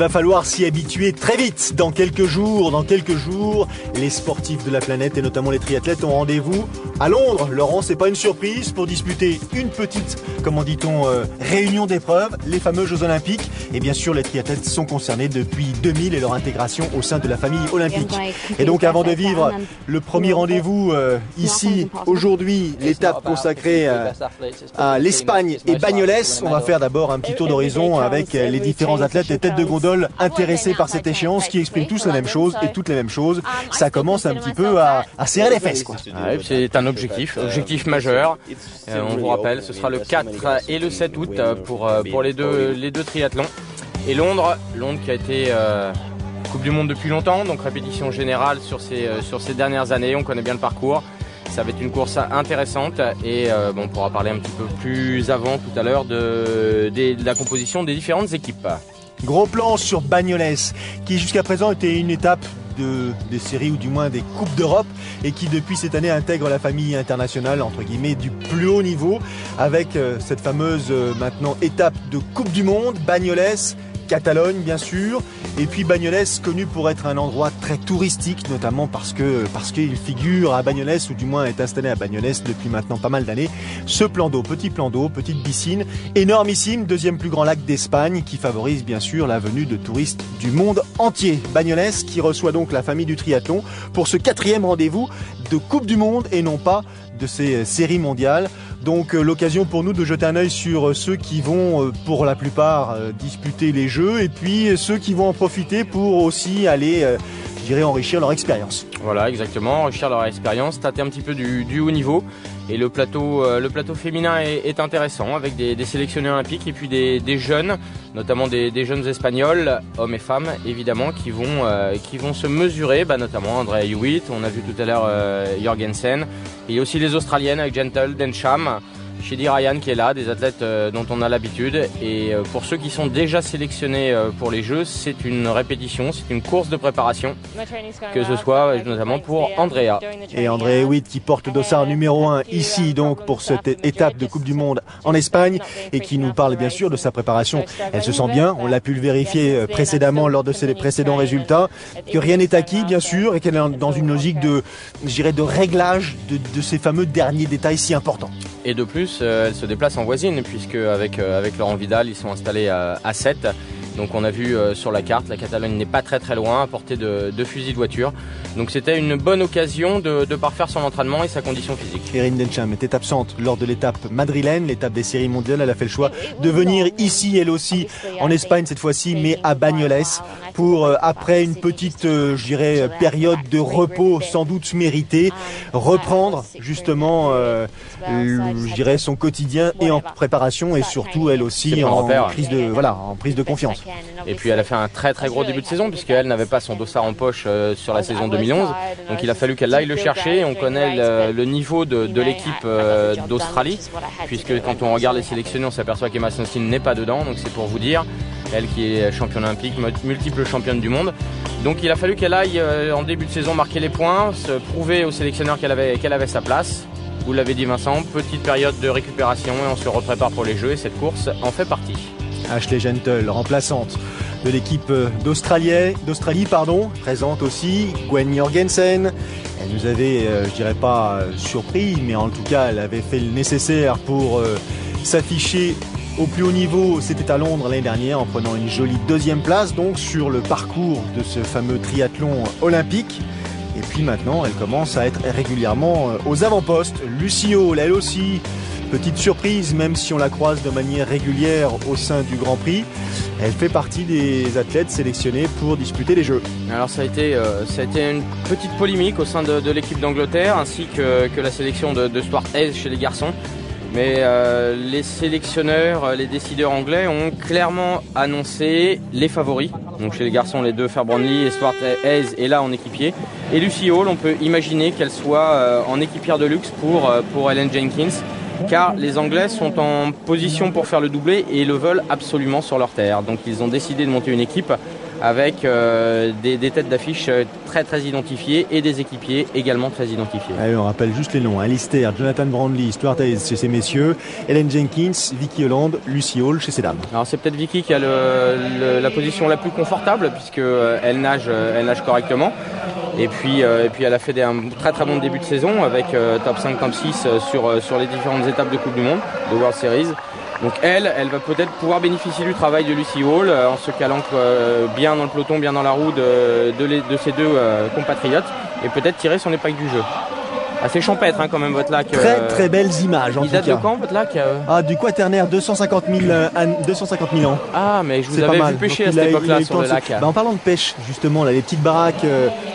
va falloir s'y habituer très vite. Dans quelques jours, les sportifs de la planète et notamment les triathlètes ont rendez-vous à Londres. Laurent, c'est pas une surprise pour disputer une petite, comment dit-on, réunion d'épreuves, les fameux Jeux Olympiques. Et bien sûr, les triathlètes sont concernés depuis 2000 et leur intégration au sein de la famille olympique. Et donc, avant de vivre le premier rendez-vous ici, aujourd'hui, l'étape consacrée à l'Espagne et Bagnoles, on va faire d'abord un petit tour d'horizon avec les différents athlètes et têtes de gondole intéressés par cette échéance qui expriment tous la même chose et toutes les mêmes choses. Ça commence un petit peu à serrer les fesses, quoi. C'est un objectif majeur. On vous rappelle, ce sera le 4 et le 7 août pour les deux triathlons. Et Londres qui a été Coupe du Monde depuis longtemps, donc répétition générale sur ces dernières années. On connaît bien le parcours. Ça va être une course intéressante et on pourra parler un petit peu plus avant tout à l'heure de la composition des différentes équipes. Gros plan sur Bagnoles, qui jusqu'à présent était une étape des séries ou du moins des Coupes d'Europe et qui depuis cette année intègre la famille internationale entre guillemets du plus haut niveau avec cette fameuse maintenant étape de Coupe du Monde, Bagnoles, Catalogne bien sûr, et puis Bagnoles connu pour être un endroit très touristique, notamment parce qu'il figure à Bagnoles, ou du moins est installé à Bagnoles depuis maintenant pas mal d'années, ce plan d'eau, petite piscine, énormissime, deuxième plus grand lac d'Espagne, qui favorise bien sûr la venue de touristes du monde entier. Bagnoles qui reçoit donc la famille du triathlon pour ce 4e rendez-vous de Coupe du Monde et non pas de ces séries mondiales. Donc l'occasion pour nous de jeter un œil sur ceux qui vont pour la plupart disputer les Jeux et puis ceux qui vont en profiter pour aussi aller enrichir leur expérience. Voilà, exactement, enrichir leur expérience, tâter un petit peu du haut niveau. Et le plateau féminin est intéressant avec des sélectionnés olympiques et puis des jeunes, notamment des jeunes espagnols, hommes et femmes évidemment, qui vont se mesurer, notamment Andrea Hewitt, on a vu tout à l'heure Jorgensen, et aussi les Australiennes avec Gentle, Densham, Shedi Ryan qui est là, des athlètes dont on a l'habitude. Et pour ceux qui sont déjà sélectionnés pour les Jeux, c'est une répétition, c'est une course de préparation, que ce soit notamment pour Andrea. Et Andrea Hewitt qui porte le dossard numéro 1 ici donc pour cette étape de Coupe du Monde en Espagne et qui nous parle bien sûr de sa préparation. Elle se sent bien, on l'a pu le vérifier précédemment lors de ses précédents résultats, que rien n'est acquis bien sûr et qu'elle est dans une logique de réglage de ces fameux derniers détails si importants. Et de plus, elle se déplace en voisine puisque avec Laurent Vidal, ils sont installés à 7. Donc on a vu sur la carte, la Catalogne n'est pas très loin, à portée de fusil de voiture. Donc c'était une bonne occasion de parfaire son entraînement et sa condition physique. Erin Densham était absente lors de l'étape madrilène, l'étape des séries mondiales. Elle a fait le choix de venir ici, elle aussi, en Espagne cette fois-ci, mais à Bagnoles, pour après une petite, période de repos sans doute méritée, reprendre justement, son quotidien et en préparation et surtout elle aussi en prise de confiance. Et puis elle a fait un très gros début de saison puisqu'elle n'avait pas son dossard en poche sur la saison 2011. Donc il a fallu qu'elle aille le chercher. On connaît le niveau de l'équipe d'Australie puisque quand on regarde les sélectionnés on s'aperçoit qu'Emma Stenson n'est pas dedans. Donc c'est pour vous dire, elle qui est championne olympique, multiple championne du monde. Donc il a fallu qu'elle aille en début de saison marquer les points, se prouver aux sélectionneurs qu'elle avait sa place. Vous l'avez dit Vincent, petite période de récupération et on se reprépare pour les Jeux et cette course en fait partie. Ashley Gentle, remplaçante de l'équipe d'Australie, présente aussi Gwen Jorgensen. Elle nous avait, pas surpris, mais en tout cas, elle avait fait le nécessaire pour s'afficher au plus haut niveau. C'était à Londres l'année dernière en prenant une jolie 2e place donc sur le parcours de ce fameux triathlon olympique. Et puis maintenant, elle commence à être régulièrement aux avant-postes. Lucy Hall, elle aussi, petite surprise, même si on la croise de manière régulière au sein du Grand Prix. Elle fait partie des athlètes sélectionnés pour disputer les Jeux. Alors ça a été une petite polémique au sein de l'équipe d'Angleterre, ainsi que la sélection de Stuart Hayes chez les garçons. Mais les sélectionneurs, les décideurs anglais ont clairement annoncé les favoris. Donc chez les garçons, les deux Fair-Brandly et Stuart Hayes est là en équipier. Et Lucy Hall, on peut imaginer qu'elle soit en équipière de luxe pour Ellen Jenkins. Car les Anglais sont en position pour faire le doublé et le veulent absolument sur leur terre. Donc ils ont décidé de monter une équipe avec des têtes d'affiche très très identifiées et des équipiers également très identifiés. Allez, on rappelle juste les noms, Alistair, Jonathan Brandley, Stuart Hayes chez ces messieurs, Helen Jenkins, Vicky Holland, Lucy Hall chez ces dames. Alors c'est peut-être Vicky qui a la position la plus confortable puisque elle nage correctement. Et puis elle a fait un très très bon début de saison avec top 5, top 6 sur les différentes étapes de Coupe du Monde, de World Series. Donc elle va peut-être pouvoir bénéficier du travail de Lucy Hall en se calant bien dans le peloton, bien dans la roue de ses deux compatriotes et peut-être tirer son épingle du jeu. Assez champêtre quand même votre lac. Très très belles images en tout cas. Il date de quand votre lac du Quaternaire, 250 000 ans. Ah mais je vous avais vu pêcher à cette époque-là sur le lac. En parlant de pêche justement, là, les petites baraques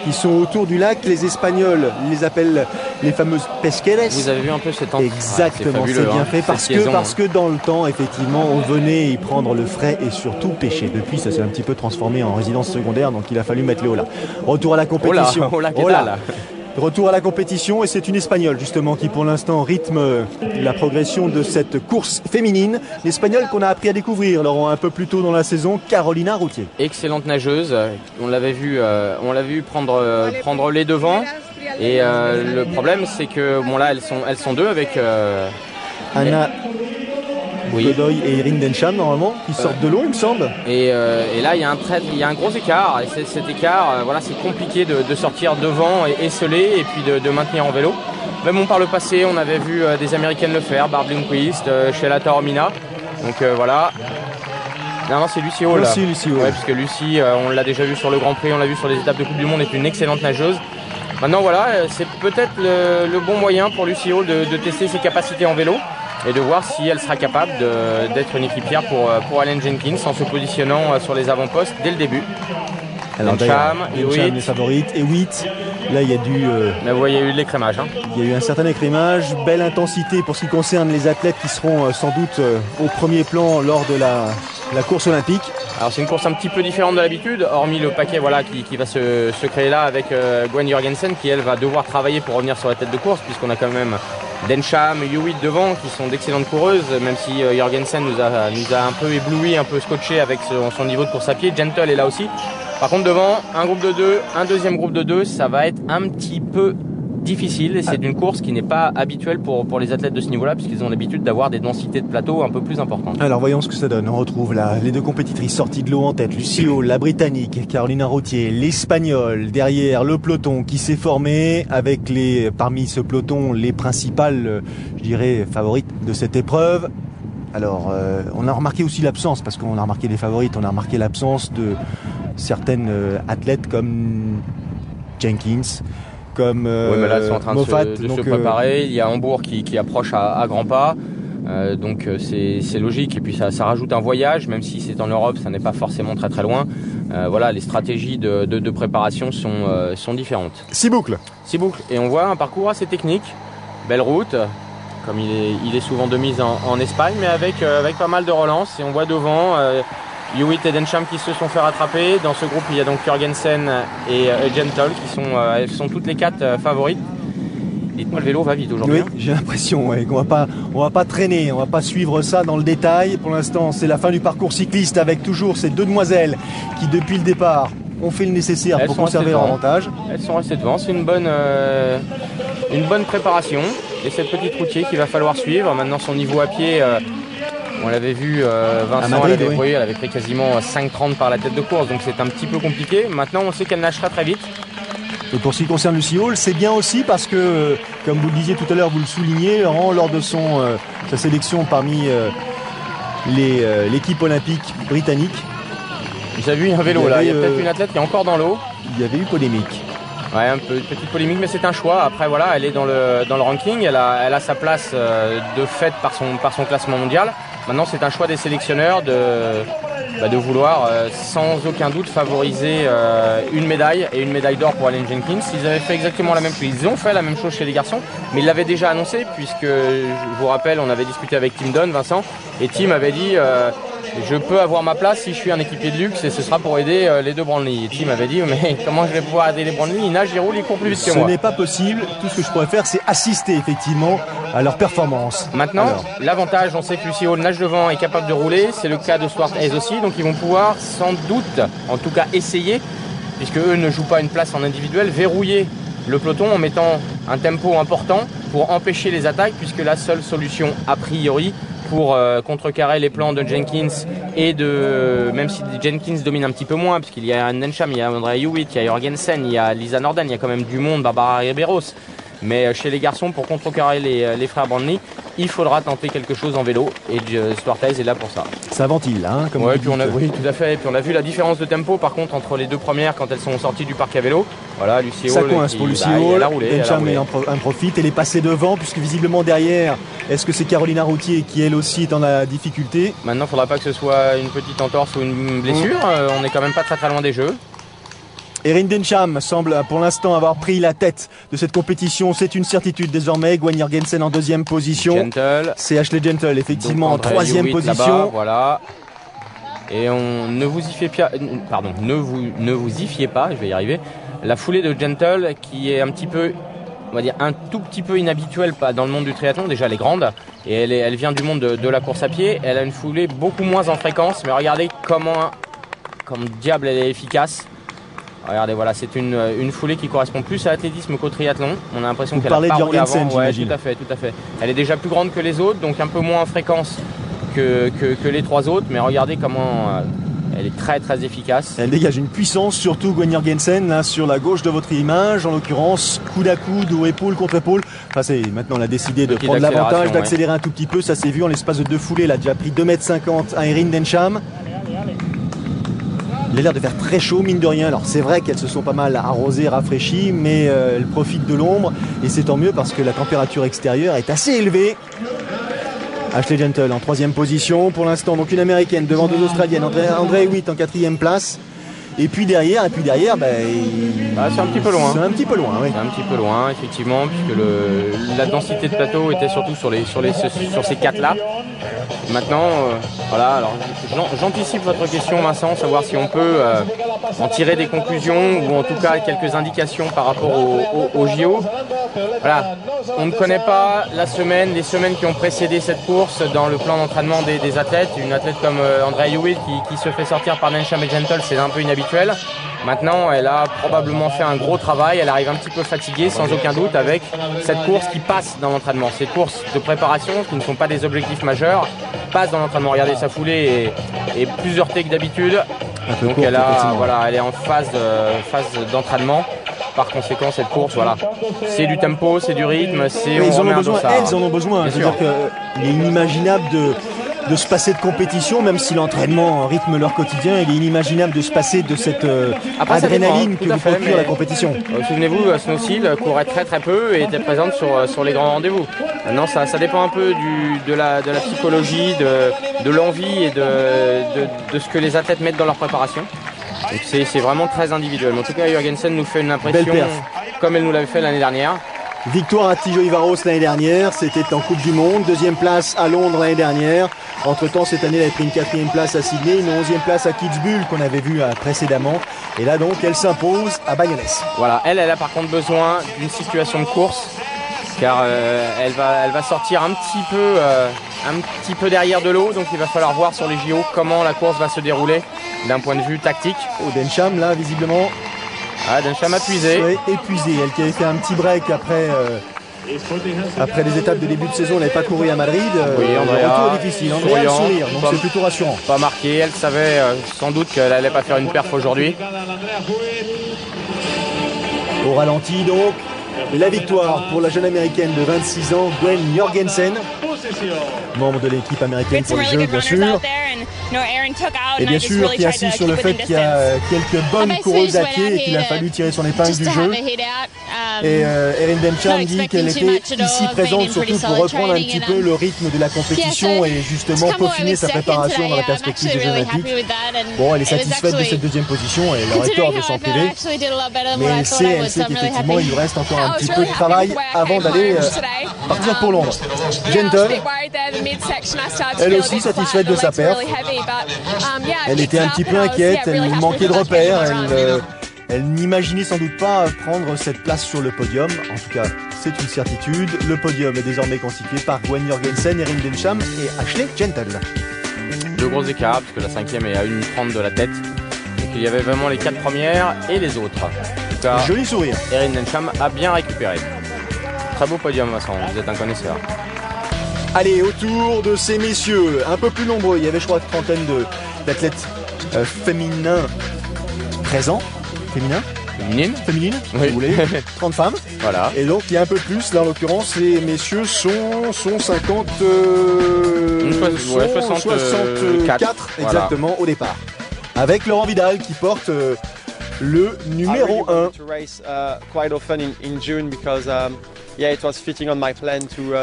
qui sont autour du lac, les Espagnols les appellent les fameuses pesqueres. Vous avez vu un peu cet endroit. Exactement, c'est bien fait parce que dans le temps effectivement on venait y prendre le frais et surtout pêcher. Depuis ça s'est un petit peu transformé en résidence secondaire, donc il a fallu mettre les là. Retour à la compétition. Retour à la compétition et c'est une Espagnole justement qui pour l'instant rythme la progression de cette course féminine. L'Espagnole qu'on a appris à découvrir Laurent un peu plus tôt dans la saison, Carolina Routier. Excellente nageuse, on l'avait vu prendre les devants et le problème c'est que bon là elles sont deux avec Anna Godoy et Erin Densham normalement qui sortent de l'eau il me semble. Et là il y a un gros écart et cet écart c'est compliqué de sortir devant et esselé et puis de maintenir en vélo. Même par le passé on avait vu des Américaines le faire, Barb Lundquist, Sheila Taormina. Donc voilà. Non c'est Lucy Hall. Lucy Hall. Ouais, puisque Lucy on l'a déjà vu sur le Grand Prix, on l'a vu sur les étapes de Coupe du Monde, est une excellente nageuse. Maintenant c'est peut-être le bon moyen pour Lucy Hall de tester ses capacités en vélo et de voir si elle sera capable d'être une équipière pour Helen Jenkins en se positionnant sur les avant-postes dès le début. Alors Densham, les favorites, et 8. Là il y a il y a eu de l'écrémage. Il y a eu un certain écrémage, belle intensité pour ce qui concerne les athlètes qui seront sans doute au premier plan lors de la course olympique. Alors c'est une course un petit peu différente de l'habitude, hormis le paquet qui va se créer là avec Gwen Jorgensen qui elle va devoir travailler pour revenir sur la tête de course puisqu'on a quand même Densham, Hewitt devant qui sont d'excellentes coureuses, même si Jorgensen nous a un peu ébloui, un peu scotché avec son niveau de course à pied. Gentle est là aussi. Par contre devant, un groupe de deux, un deuxième groupe de deux, ça va être un petit peu difficile et c'est une course qui n'est pas habituelle pour les athlètes de ce niveau-là puisqu'ils ont l'habitude d'avoir des densités de plateau un peu plus importantes. Alors voyons ce que ça donne. On retrouve là les deux compétitrices sorties de l'eau en tête. Lucy Hall, la britannique, Carolina Routier, l'espagnole. Derrière le peloton qui s'est formé avec parmi ce peloton les principales, je dirais, favorites de cette épreuve. Alors on a remarqué aussi l'absence parce qu'on a remarqué les favorites, on a remarqué l'absence de certaines athlètes comme Jenkins, comme mais là, elles sont en train Moffat, de se préparer. Il y a Hambourg qui approche à grands pas. Donc c'est logique. Et puis ça rajoute un voyage, même si c'est en Europe, ça n'est pas forcément très très loin. Les stratégies de préparation sont différentes. 6 boucles. Et on voit un parcours assez technique. Belle route, comme il est souvent de mise en Espagne, mais avec pas mal de relances. Et on voit devant Hewitt et Densham qui se sont fait rattraper. Dans ce groupe, il y a donc Jorgensen et Gentle qui elles sont toutes les quatre favorites. Dites-moi, le vélo va vite aujourd'hui. Oui, j'ai l'impression qu'on va pas traîner, on va pas suivre ça dans le détail. Pour l'instant, c'est la fin du parcours cycliste avec toujours ces deux demoiselles qui, depuis le départ, ont fait le nécessaire pour conserver leur avantage. Elles sont restées devant, c'est une bonne préparation. Et cette petite routier qu'il va falloir suivre. Maintenant, son niveau à pied, on l'avait vu, Vincent, Madrid, elle avait pris quasiment 5,30 par la tête de course, donc c'est un petit peu compliqué. Maintenant, on sait qu'elle nagera très vite. Et pour ce qui concerne Lucy Hall, c'est bien aussi parce que, comme vous le disiez tout à l'heure, vous le soulignez, Laurent, lors de sa sélection parmi l'équipe olympique britannique. Vous avez vu un vélo là, il y a peut-être une athlète qui est encore dans l'eau. Il y avait eu polémique. Ouais, un peu petite polémique, mais c'est un choix. Après voilà, elle est dans le ranking, elle a sa place de fait par son classement mondial. Maintenant, c'est un choix des sélectionneurs de vouloir sans aucun doute favoriser une médaille et une médaille d'or pour Helen Jenkins. Ils avaient fait exactement la même chose. Ils ont fait la même chose chez les garçons, mais ils l'avaient déjà annoncé puisque, je vous rappelle, on avait discuté avec Tim Dunn, Vincent, et Tim avait dit je peux avoir ma place si je suis un équipier de luxe et ce sera pour aider les deux Brownlee. Et Tim avait dit mais comment je vais pouvoir aider les Brownlee? Ils nagent, ils roulent, ils courent plus vite que moi. Ce n'est pas possible. Tout ce que je pourrais faire, c'est assister effectivement à leur performance. Maintenant, l'avantage, on sait que Lucy Hall nage devant et est capable de rouler. C'est le cas de Stuart Hayes aussi. Donc ils vont pouvoir sans doute, en tout cas essayer, puisque eux ne jouent pas une place en individuel, verrouiller le peloton en mettant un tempo important pour empêcher les attaques, puisque la seule solution a priori pour contrecarrer les plans de Jenkins et de, même si Jenkins domine un petit peu moins, puisqu'il y a Erin Densham, il y a Andrea Hewitt, il y a Jorgensen, il y a Lisa Norden, il y a quand même du monde, Barbara Riberos. Mais chez les garçons, pour contrecarrer les frères Brownlee, il faudra tenter quelque chose en vélo et Stuart Hayes est là pour ça. Ça ventile là, hein, comme ouais, puis oui, tout à fait. Et puis on a vu la différence de tempo par contre entre les deux premières quand elles sont sorties du parc à vélo. Voilà, Lucy Hall. Ça coince pour Lucy Hall. Elle a roulé. Densham en profite. Elle est passée devant puisque visiblement derrière, est-ce que c'est Carolina Routier qui elle aussi est dans la difficulté? Maintenant, il ne faudra pas que ce soit une petite entorse ou une blessure. On n'est quand même pas très loin des jeux. Erin Densham semble pour l'instant avoir pris la tête de cette compétition, c'est une certitude désormais. Gwen Jorgensen en deuxième position. C'est Ashley Gentle effectivement en troisième position. Voilà. Et on ne vous y fiez pas, pardon, ne vous y fiez pas, je vais y arriver. La foulée de Gentle qui est un petit peu, on va dire un tout petit peu inhabituelle dans le monde du triathlon. Déjà elle est grande et elle vient du monde de la course à pied. Elle a une foulée beaucoup moins en fréquence, mais regardez comme diable elle est efficace. Regardez, voilà, c'est une foulée qui correspond plus à l'athlétisme qu'au triathlon. On a l'impression qu'elle a pas roulé avant. Ouais, tout à fait. Elle est déjà plus grande que les autres, donc un peu moins en fréquence que les trois autres. Mais regardez comment elle est très efficace. Elle dégage une puissance, surtout Gwen Jorgensen, là sur la gauche de votre image, en l'occurrence coude à coude ou épaule contre épaule. Enfin, maintenant elle a décidé de prendre l'avantage, d'accélérer un tout petit peu. Ça s'est vu en l'espace de deux foulées. Elle a déjà pris 2,50 m à Erin Densham. Il a l'air de faire très chaud, mine de rien. Alors c'est vrai qu'elles se sont pas mal arrosées, rafraîchies, mais elles profitent de l'ombre. Et c'est tant mieux parce que la température extérieure est assez élevée. Ashley Gentle en troisième position pour l'instant. Donc une américaine devant deux australiennes. Andrea Hewitt en quatrième place. Et puis derrière, c'est un petit peu loin. C'est un petit peu loin, oui. C'est un petit peu loin, effectivement, puisque la densité de plateau était surtout sur ces quatre-là. Maintenant, voilà, alors j'anticipe votre question, Vincent, savoir si on peut en tirer des conclusions ou en tout cas quelques indications par rapport au JO. Voilà, on ne connaît pas les semaines qui ont précédé cette course dans le plan d'entraînement des athlètes. Une athlète comme Andrea Hewitt qui se fait sortir par Densham et Gentle, c'est un peu inhabituel. Maintenant, elle a probablement fait un gros travail. Elle arrive un petit peu fatiguée, sans aucun doute, avec cette course qui passe dans l'entraînement. Ces courses de préparation, qui ne sont pas des objectifs majeurs, passent dans l'entraînement. Regardez sa foulée et plusieurs takes d'habitude. Donc elle est en phase d'entraînement. Par conséquent, cette course, voilà, c'est du tempo, c'est du rythme, elles en ont besoin. C'est-à-dire qu'il est inimaginable de se passer de compétition, même si l'entraînement rythme leur quotidien, il est inimaginable de se passer de cette adrénaline que vous procure la compétition. Souvenez-vous, Snowsill courait très peu et était présente sur les grands rendez-vous. Maintenant, ça dépend un peu de la psychologie, de l'envie et de ce que les athlètes mettent dans leur préparation. Donc c'est vraiment très individuel. Mais en tout cas, Jorgensen nous fait une impression comme elle nous l'avait fait l'année dernière. Victoire à Tijo-Ivaros l'année dernière, c'était en Coupe du Monde. Deuxième place à Londres l'année dernière. Entre-temps, cette année, elle a pris une quatrième place à Sydney, une 11e place à Kitzbühel qu'on avait vu précédemment. Et là donc, elle s'impose à Bagnoles. Voilà, elle a par contre besoin d'une situation de course, car elle va sortir un petit peu derrière de l'eau. Donc il va falloir voir sur les JO comment la course va se dérouler d'un point de vue tactique. Densham, là, visiblement... Densham a puisé. Oui, épuisé. Elle qui avait fait un petit break après les étapes de début de saison, elle n'avait pas couru à Madrid. Oui, Andrea, retour difficile. Andrea le sourire, donc c'est plutôt rassurant. Pas marqué, elle savait sans doute qu'elle n'allait pas faire une perf aujourd'hui. Au ralenti donc, la victoire pour la jeune américaine de 26 ans, Gwen Jorgensen, membre de l'équipe américaine pour les Jeux, bien sûr. Et bien sûr, qui insiste sur le fait qu'il y a quelques bonnes coureuses à pied et qu'il a fallu tirer son épingle du jeu. Et Erin Demcham dit qu'elle était ici présente surtout pour reprendre un petit peu le rythme de la compétition et justement peaufiner sa préparation dans la perspective des Jeux Olympiques. Bon, elle est satisfaite de cette deuxième position et elle aurait tort de s'en priver. Mais elle sait qu'effectivement il lui reste encore un petit peu de travail avant d'aller partir pour Londres. Gentle, elle aussi satisfaite de sa perf. Elle était un petit peu inquiète, elle manquait de repères, elle n'imaginait sans doute pas prendre cette place sur le podium. En tout cas, c'est une certitude. Le podium est désormais constitué par Gwen Jorgensen, Erin Demcham et Ashley Gentle. Deux gros écarts, puisque la cinquième est à 1,30 de la tête. Donc il y avait vraiment les 4 premières et les autres. En tout cas, joli sourire. Erin Demcham a bien récupéré. Très beau podium, Vincent, vous êtes un connaisseur. Allez, autour de ces messieurs, un peu plus nombreux, il y avait je crois une trentaine d'athlètes féminins présents. Féminine, oui. Si vous voulez, 30 femmes. Voilà. Et donc il y a un peu plus, là en l'occurrence, les messieurs sont 50, 64 exactement voilà. Au départ. Avec Laurent Vidal qui porte le numéro 1.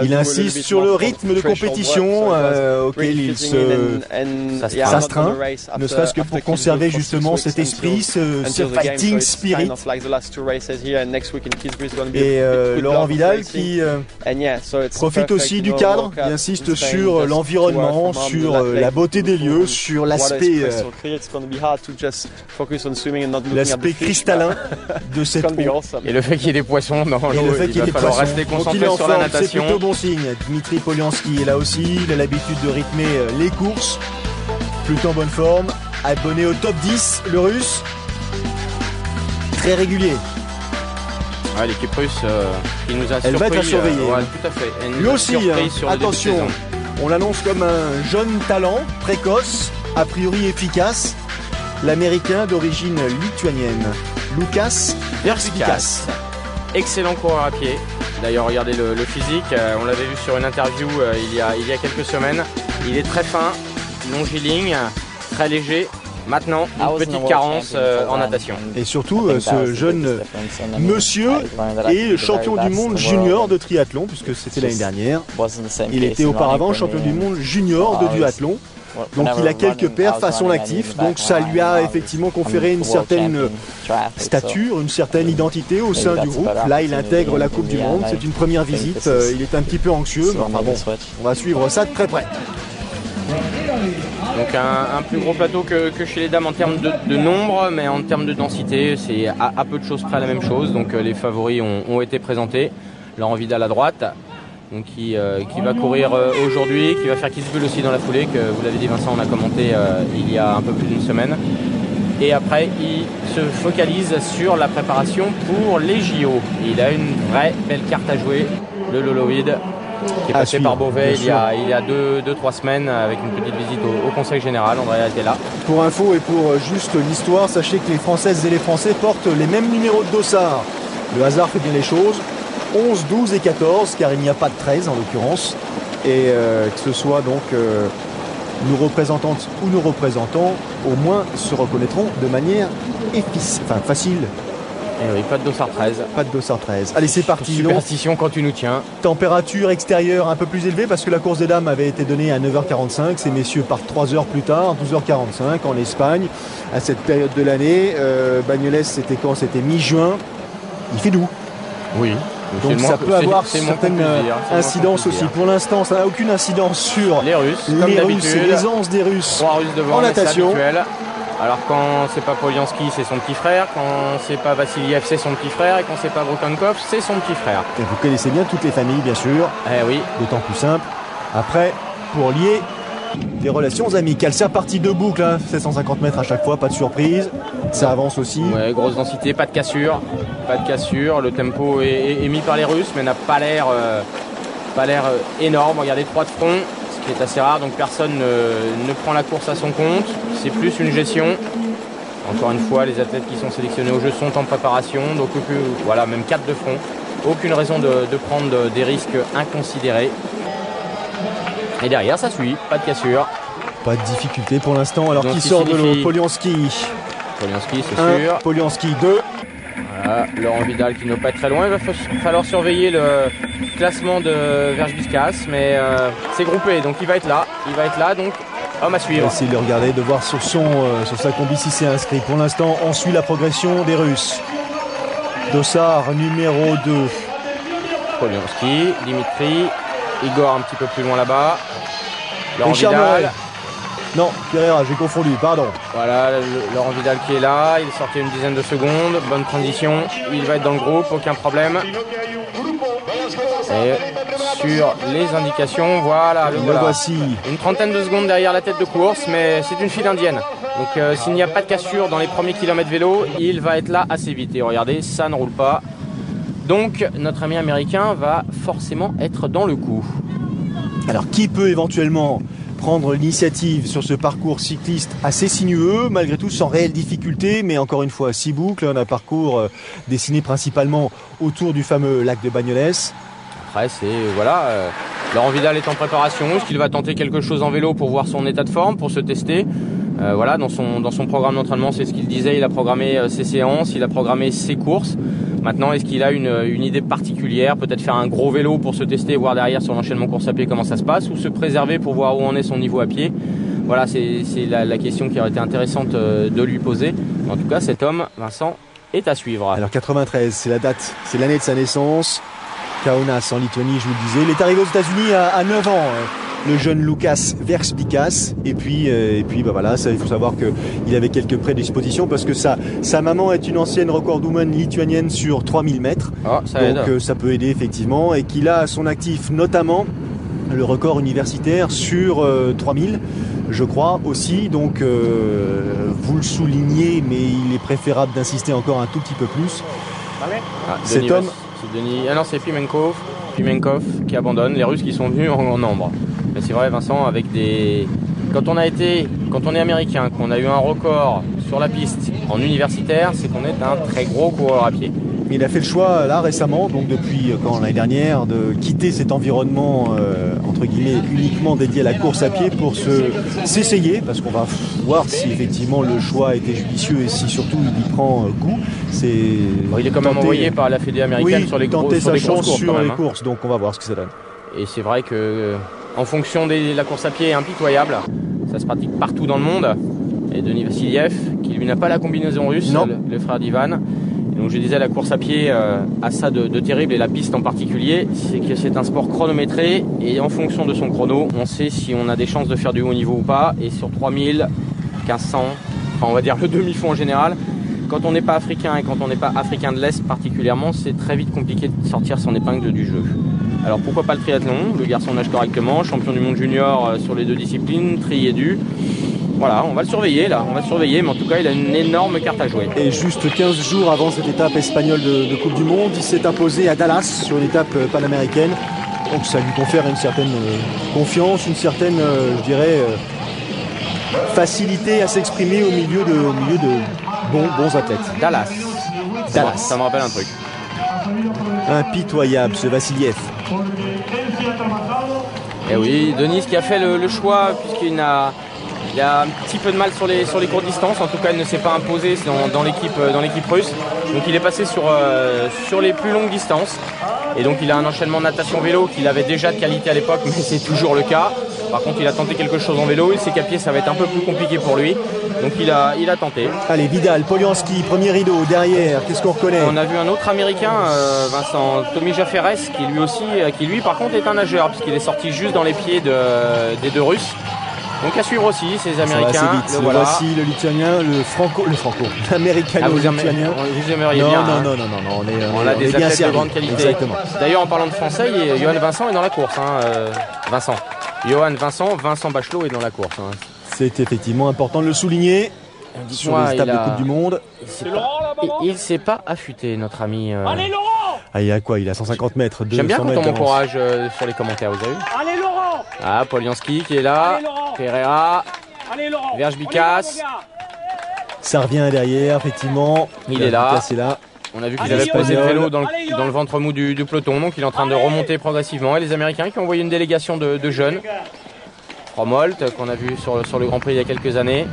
Il insiste sur le rythme de compétition auquel il s'astreint, ne serait-ce que pour conserver justement cet esprit, ce fighting spirit. Et Laurent Vidal qui profite aussi du cadre, il insiste sur l'environnement, sur la beauté des lieux, sur l'aspect cristallin de cette eau. Et le fait qu'il y ait des poissons dans l'eau, il va falloir rester concentré sur la natation. C'est plutôt bon signe. Dmitri Polianski est là aussi, il a l'habitude de rythmer les courses. Plutôt en bonne forme, abonné au top 10, le russe. Très régulier. Ouais, l'équipe russe qui nous a surpris. Elle va être à surveiller. Ouais, tout à fait. Lui aussi, attention, on l'annonce comme un jeune talent, précoce, a priori efficace. L'américain d'origine lituanienne, Lukas Verspikas. Excellent coureur à pied. D'ailleurs, regardez le physique. On l'avait vu sur une interview il y a quelques semaines. Il est très fin, longiligne, très léger. Maintenant, une petite carence en natation. Et surtout, ce jeune monsieur est champion du monde junior de triathlon, puisque c'était l'année dernière. Il était auparavant champion du monde junior de duathlon. Donc il a quelques perfs à son actif, donc ça lui a effectivement conféré une certaine stature, une certaine identité au sein du groupe. Là il intègre la Coupe du Monde, c'est une première visite, il est un petit peu anxieux, mais enfin bon, on va suivre ça de très près. Donc un plus gros plateau que chez les dames en termes de nombre, mais en termes de densité, c'est à peu de choses près la même chose. Donc les favoris ont été présentés. Laurent Vidal à droite. Donc qui va courir aujourd'hui, qui va faire Kitzbühel aussi dans la foulée, que vous l'avez dit Vincent, on a commenté il y a un peu plus d'une semaine. Et après, il se focalise sur la préparation pour les JO. Il a une vraie belle carte à jouer, le Loloïd, qui est passé par Beauvais il y a 2-3 semaines avec une petite visite au Conseil Général. Andrea était là. Pour info et pour juste l'histoire, sachez que les Françaises et les Français portent les mêmes numéros de dossard. Le hasard fait bien les choses. 11, 12 et 14, car il n'y a pas de 13 en l'occurrence. Et que ce soit donc nos représentantes ou nos représentants, au moins se reconnaîtront de manière facile. Et oui, pas de dossard 13. Pas de dossard 13. Allez, c'est parti. Superstition donc, quand tu nous tiens. Température extérieure un peu plus élevée parce que la course des dames avait été donnée à 9h45. Ces messieurs partent 3 heures plus tard, 12h45 en Espagne, à cette période de l'année. Bagnoles, c'était quand? C'était mi-juin. Il fait doux. Oui. Donc ça peut avoir certaines incidences aussi. Pour l'instant, ça n'a aucune incidence sur les Russes. Et l'aisance des Russes 3 Russes devant en natation. Alors quand c'est pas Polianski, c'est son petit frère. Quand c'est pas Vassiliev, c'est son petit frère. Et quand c'est pas Brukankov, c'est son petit frère. Et vous connaissez bien toutes les familles, bien sûr. Eh oui. D'autant plus simple. Après, pour lier des relations amicales, c'est reparti de boucle, hein. 750 mètres à chaque fois, pas de surprise. Ça avance aussi. Ouais, grosse densité, pas de cassure. Pas de cassure. Le tempo est mis par les Russes, mais n'a pas l'air énorme. Regardez, 3 de front, ce qui est assez rare. Donc personne ne prend la course à son compte. C'est plus une gestion. Encore une fois, les athlètes qui sont sélectionnés au jeu sont en préparation. Donc voilà, même 4 de front. Aucune raison de prendre des risques inconsidérés. Et derrière, ça suit, pas de cassure. Pas de difficulté pour l'instant. Alors qui sort de l'eau? Polianski. Polianski, c'est sûr. Polianski 2. Voilà, Laurent Vidal qui ne pas être très loin. Il va falloir surveiller le classement de Verge-Bicas, mais c'est groupé, donc il va être là. Donc homme à suivre. On va essayer de le regarder, de voir sur sa combi si c'est inscrit. Pour l'instant, on suit la progression des Russes. Dossard numéro 2. Polionski, Dimitri, Igor un petit peu plus loin là-bas. Laurent Richard Vidal. Morel. Non, Pereira, j'ai confondu, pardon. Voilà, Laurent Vidal qui est là, il est sorti une dizaine de secondes, bonne transition, il va être dans le groupe, aucun problème. Et sur les indications, voilà, le voici. Une trentaine de secondes derrière la tête de course, mais c'est une file indienne. Donc s'il n'y a pas de cassure dans les premiers kilomètres vélo, il va être là assez vite. Et regardez, ça ne roule pas. Donc notre ami américain va forcément être dans le coup. Alors qui peut éventuellement prendre l'initiative sur ce parcours cycliste assez sinueux, malgré tout sans réelle difficulté, mais encore une fois 6 boucles, un parcours dessiné principalement autour du fameux lac de Bagnoles. Après c'est Laurent Vidal est en préparation, est-ce qu'il va tenter quelque chose en vélo pour voir son état de forme, pour se tester? Dans son programme d'entraînement, c'est ce qu'il disait, il a programmé ses séances, il a programmé ses courses. Maintenant, est-ce qu'il a une idée particulière, peut-être faire un gros vélo pour se tester, voir derrière sur l'enchaînement course à pied comment ça se passe, ou se préserver pour voir où en est son niveau à pied? Voilà, c'est la question qui aurait été intéressante de lui poser. En tout cas, cet homme, Vincent, est à suivre. Alors 93, c'est la date, c'est l'année de sa naissance. Kaunas en Lituanie, je vous le disais. Il est arrivé aux États-Unis à 9 ans. Le jeune Lukas Verge-Bicas, et puis voilà, ça, il faut savoir qu'il avait quelques prédispositions parce que sa maman est une ancienne recordwoman lituanienne sur 3000 mètres, donc ça peut aider effectivement, et qu'il a à son actif notamment le record universitaire sur 3000, je crois aussi, donc vous le soulignez, mais il est préférable d'insister encore un tout petit peu plus. Cet homme... C'est Denis, c'est Pimenkov qui abandonne, les Russes qui sont venus en nombre. Mais c'est vrai Vincent, quand on est américain, qu'on a eu un record sur la piste en universitaire, c'est qu'on est un très gros coureur à pied. Il a fait le choix là récemment, donc depuis l'année dernière, de quitter cet environnement entre guillemets uniquement dédié à la course à pied pour s'essayer, parce qu'on va voir si effectivement le choix a été judicieux et si surtout il y prend goût. Il est quand même envoyé par la Fédé américaine sur les tenter sa chance sur les hein. courses, donc on va voir ce que ça donne. Et c'est vrai que en fonction de la course à pied est impitoyable, ça se pratique partout dans le monde. Et Denis Vassiliev, qui lui n'a pas la combinaison russe, le frère d'Ivan. Donc je disais, la course à pied a ça de terrible, et la piste en particulier, c'est que c'est un sport chronométré, et en fonction de son chrono, on sait si on a des chances de faire du haut niveau ou pas. Et sur 3000, 1500, enfin on va dire le demi-fond en général, quand on n'est pas africain et quand on n'est pas africain de l'Est particulièrement, c'est très vite compliqué de sortir son épingle du jeu. Alors pourquoi pas le triathlon? Le garçon nage correctement, champion du monde junior sur les 2 disciplines, tri et du. Voilà, on va le surveiller, mais en tout cas il a une énorme carte à jouer. Et juste 15 jours avant cette étape espagnole de Coupe du Monde, il s'est imposé à Dallas sur une étape panaméricaine. Donc ça lui confère une certaine confiance, une certaine, je dirais, facilité à s'exprimer au milieu de bons athlètes. Dallas. Ça me rappelle un truc. Impitoyable ce Vassiliev. Et oui, Denis qui a fait le choix, puisqu'il a un petit peu de mal sur les courtes distances. En tout cas, il ne s'est pas imposé dans l'équipe russe. Donc il est passé sur les plus longues distances. Et donc il a un enchaînement natation-vélo qu'il avait déjà de qualité à l'époque, mais c'est toujours le cas. Par contre, il a tenté quelque chose en vélo. Il sait qu'à pied, ça va être un peu plus compliqué pour lui. Donc il a tenté. Allez, Vidal, Polianski, premier rideau, derrière, qu'est-ce qu'on reconnaît? On a vu un autre américain, Vincent, Tommy Jaferes, qui lui par contre est un nageur, puisqu'il est sorti juste dans les pieds des 2 Russes. Donc à suivre aussi, ces Américains. Voilà. Voici le Lituanien, l'américano-lituanien. Vous aimeriez bien. Non, on a des athlètes de grande qualité. Exactement. D'ailleurs, en parlant de français, Johan Vincent est dans la course. Vincent Bachelot est dans la course. C'est effectivement important de le souligner sur les étapes de Coupe du Monde. Il ne s'est pas affûté, notre ami. Allez Laurent! Il a quoi? Il a 150 mètres. J'aime bien quand on m'encourage sur les commentaires, vous avez vu? Allez Laurent! Polianski qui est là. Pereira. Verge-Bicas. Ça revient derrière, effectivement. Il est là. Là. On a vu qu'il avait posé le vélo dans le ventre mou du peloton, donc il est en train de remonter progressivement. Et les Américains qui ont envoyé une délégation de jeunes. Romolt, qu'on a vu sur le Grand Prix il y a quelques années.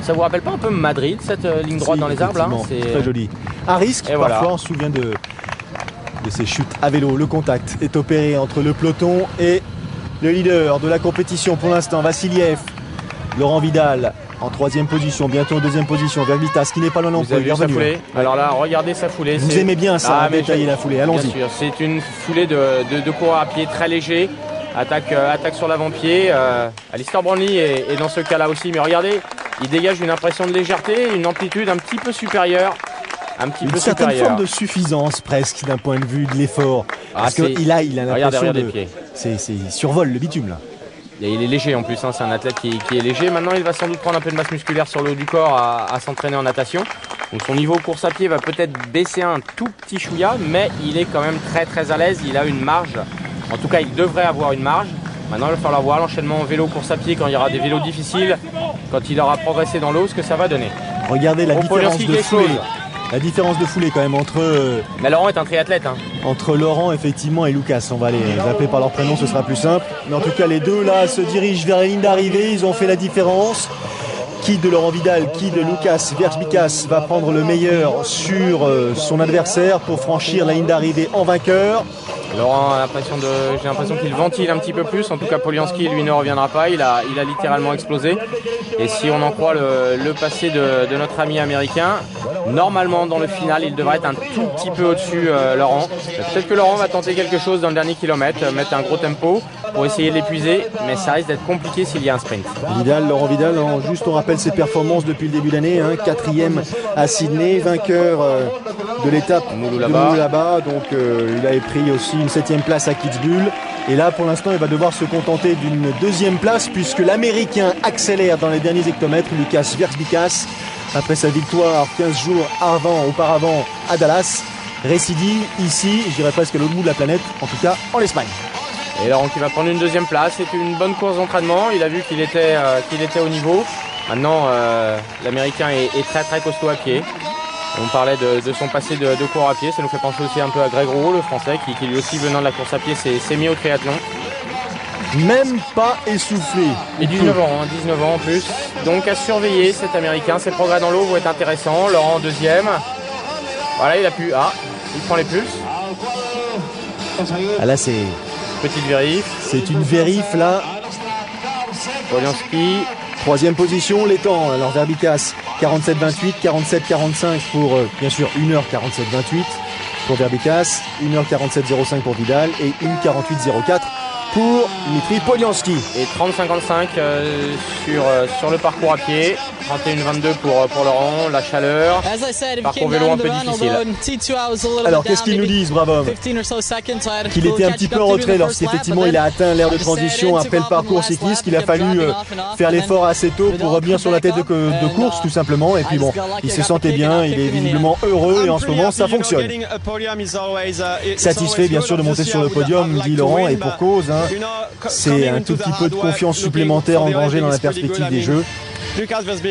Ça vous rappelle pas un peu Madrid, cette ligne droite dans les arbres là? C'est très joli. à risque. Et Parfois, voilà. on se souvient de ces chutes à vélo. Le contact est opéré entre le peloton et le leader de la compétition pour l'instant, Vassiliev. Laurent Vidal en 3e position, bientôt en 2e position. Verbitas qui n'est pas loin non Vous avez plus. vu sa foulée? Alors là, regardez sa foulée. Vous aimez bien ça, détailler la foulée. Allons-y. Bien sûr, c'est une foulée de coureur à pied très léger. Attaque sur l'avant-pied. Alistair Brownlee est dans ce cas-là aussi. Mais regardez, il dégage une impression de légèreté, une amplitude un petit peu supérieure. Une certaine forme de suffisance presque d'un point de vue de l'effort. Parce qu'il a l'impression de... Il survole le bitume là. Et il est léger en plus, hein. C'est un athlète qui est léger. Maintenant, il va sans doute prendre un peu de masse musculaire sur le haut du corps à s'entraîner en natation. Donc son niveau course à pied va peut-être baisser un tout petit chouïa, mais il est quand même très très à l'aise. Il a une marge. En tout cas, il devrait avoir une marge. Maintenant, il va falloir voir l'enchaînement vélo course à pied quand il y aura des vélos difficiles, quand il aura progressé dans l'eau, ce que ça va donner. Regardez la différence de foulée. La différence de foulée quand même entre... Mais Laurent est un triathlète. Hein. Entre Laurent effectivement et Lucas. On va les appeler par leur prénom, ce sera plus simple. Mais en tout cas, les deux là se dirigent vers la ligne d'arrivée. Ils ont fait la différence. Qui de Laurent Vidal, qui de Lucas Verbikas va prendre le meilleur sur son adversaire pour franchir la ligne d'arrivée en vainqueur. Laurent j'ai l'impression qu'il ventile un petit peu plus. En tout cas, Polianski lui ne reviendra pas. Il a littéralement explosé. Et si on en croit le passé de notre ami américain, normalement dans le final, il devrait être un tout petit peu au-dessus Laurent. Peut-être que Laurent va tenter quelque chose dans le dernier kilomètre, mettre un gros tempo pour essayer de l'épuiser, mais ça risque d'être compliqué s'il y a un sprint. Laurent Vidal, juste on rappelle ses performances depuis le début de l'année, 4e à Sydney, vainqueur de l'étape de Moulou-là-bas, donc il avait pris aussi une 7e place à Kitzbühel. Et là, pour l'instant, il va devoir se contenter d'une 2e place puisque l'Américain accélère dans les derniers hectomètres, Lucas Verbikas, après sa victoire 15 jours auparavant à Dallas. Récidive ici, je dirais presque à l'autre bout de la planète, en tout cas en Espagne. Et Laurent qui va prendre une 2e place, c'est une bonne course d'entraînement, il a vu qu'il était au niveau. Maintenant, l'Américain est très très costaud à pied. On parlait de son passé de coureur à pied, ça nous fait penser aussi un peu à Greg Roux, le Français, qui lui aussi venant de la course à pied s'est mis au triathlon. Même pas essoufflé. Et 19 ans en plus. Donc à surveiller cet Américain, ses progrès dans l'eau vont être intéressants. Laurent 2e. Voilà, il prend les pulses. Ah là c'est... Petite vérif. C'est une vérif là. Polianski. 3e position, les temps. Alors Verbikas 47-28, 47-45 pour bien sûr 1h47-28 pour Verbikas, 1h47-05 pour Vidal et 1h48-04 pour Dmitri Polianski. Et 30-55 sur le parcours à pied. 31-22 pour Laurent, la chaleur. Parcours vélo un peu difficile. Alors qu'est-ce qu'ils nous disent, bravo homme? Qu'il était un petit peu en retrait lorsqu'effectivement il a atteint l'ère de transition après le parcours cycliste, qu'il a fallu faire l'effort assez tôt pour revenir sur la tête de course tout simplement. Et puis bon, il se sentait bien, il est visiblement heureux et en ce moment ça fonctionne. Satisfait bien sûr de monter sur le podium, dit Laurent, et pour cause, c'est un tout petit peu de confiance supplémentaire engrangée dans la perspective des Jeux.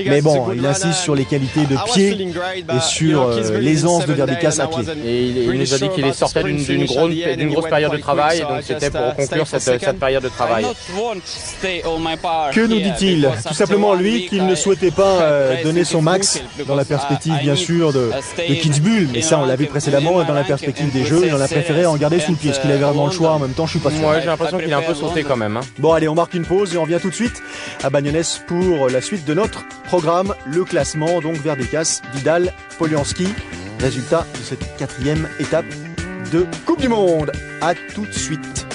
Mais bon, il insiste sur les qualités de pied et sur l'aisance de Verbikas à pied. Et il nous a dit qu'il sortait d'une grosse période de travail, et donc c'était pour conclure cette période de travail. Que nous dit-il? Tout simplement lui qu'il ne souhaitait pas donner son max dans la perspective bien sûr de Kitzbühel, mais ça on l'a vu précédemment dans la perspective des Jeux, il en a préféré en garder sous le pied. Est-ce qu'il avait vraiment le choix? En même temps je suis pas sûr. Ouais, j'ai l'impression qu'il a un peu sauté quand même. Bon allez, on marque une pause et on revient tout de suite à Bagnoles pour la suite de notre programme, le classement, donc Verbikas, Vidal, Polianski, résultat de cette 4e étape de Coupe du Monde. À tout de suite.